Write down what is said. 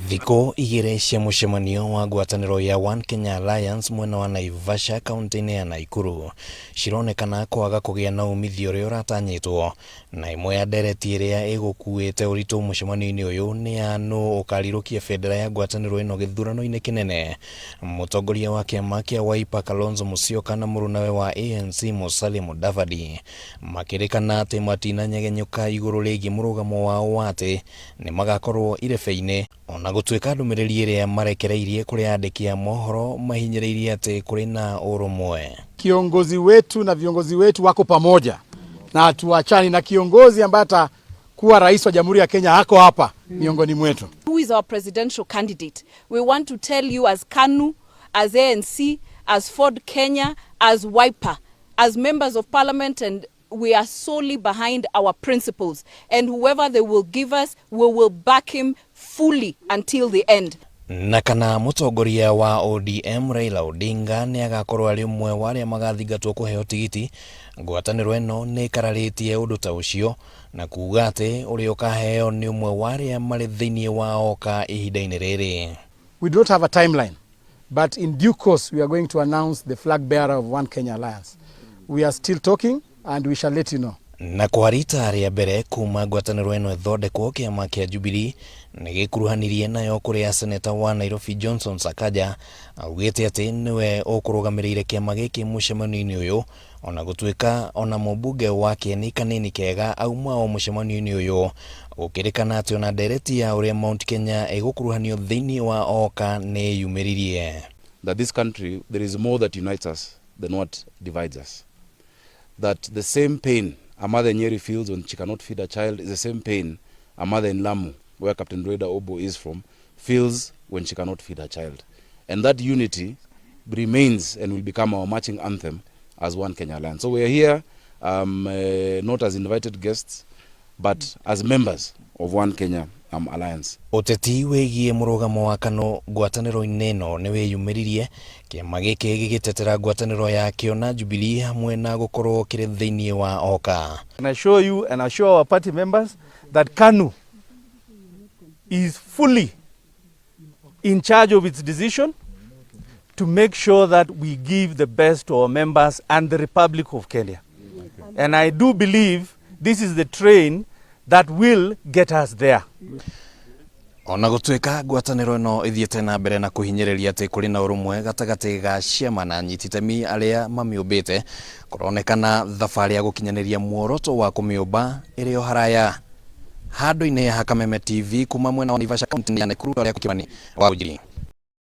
Thiku igiri cia mucemanio wa Ngwataniro ya One Kenya Alliance mwena wa Naivasha kaunti-ini ya Nakuru cironekana kwaga kugia na umithio uria uratanyitwo, na imwe ya ndereti iria igukuite uritu mucemanio-ini uyu ni ya ukarirukia bendera ya ngwataniro ino githurano-ini kinene. Mutongoria wa kiama kia Wiper Kalonzo Musyoka na murunawe wa ANC Musalia Mudavadi makirikana ati matinanyegenyuka iguru rigi murugamo wao wate ni magakorwo irebe-ini, ona gutwika ndumiriri iria marekereirie kuri andiki a mohoro mahinyiriirie ati kuri na urumwe. Kiongozi wetu na viongozi wetu wako pamoja na hatuachani, na kiongozi ambaye atakuwa rais wa Jamhuri ya Kenya hako hapa miongoni mwetu. Who is our presidential candidate? We want to tell you as KANU, as ANC, as Ford Kenya, as Wiper, as members of parliament, and we are solely behind our principles, and whoever they will give us, we will back him fully until the end. Na kana mutongoria wa ODM Raila Odinga ni agakorwo ari umwe wa aria magathingatwo kuheo tigiti, ngwataniro ino ni kararitie undu ta ucio na kuuga ati uri ukaheo ni umwe wa aria mari thiini wa oka ihinda-ini riri. We don't have a timeline, but in due course we are going to announce the flag bearer of One Kenya Alliance. We are still talking and we shall let you know. Na kwa rita ria mbere kuma ngwataniro ino ithondekwo kiama kia Jubilee ni gikuruhanirie nayo kuria seneta wa Nairobi Johnson Sakaja augite ati niwe ukurugamiriire kiama giki mucemanio-ini uyu, ona gutwika ona mubunge wake ni kanini kega auma o mucemanio-ini uyu, ukirikana ati ona ndereti ya uria Mount Kenya igukuruhanio thiini wa oka ni yumiririe. That this country there is more that unites us than what divides us. That the same pain a mother in Nyeri feels when she cannot feed a child is the same pain a mother in Lamu, where Captain Reda Obo is from, feels when she cannot feed her child. And that unity remains and will become our marching anthem as One Kenya Alliance. So we are here not as invited guests, but as members of One Kenya Alliance. Uteti wigie murugamo wa kano ngwataniro-ini ino ni wiyumiririe kiama giki gigitetera ngwataniro yakio na Jubilee hamwe na gukorwo kiri thiini wa oka. And I assure you and assure our party members that KANU is fully in charge of its decision to make sure that we give the best to our members and the Republic of Kenya. And I do believe this is the train that will get us there. Ona gutwika ngwataniro ino ithiete na mbere na kuhinyiriria ati kuri na urumwe gatagati ga ciama na nyititemi aria mamiumbite, kuronekana thabari ya gukinyaniria muoroto wa kumiumba iri o haraya. Handu-ini ha Kameme TV kuma mwena wa Naivasha kaunti ya Nakuru aria kukimani wa igiri.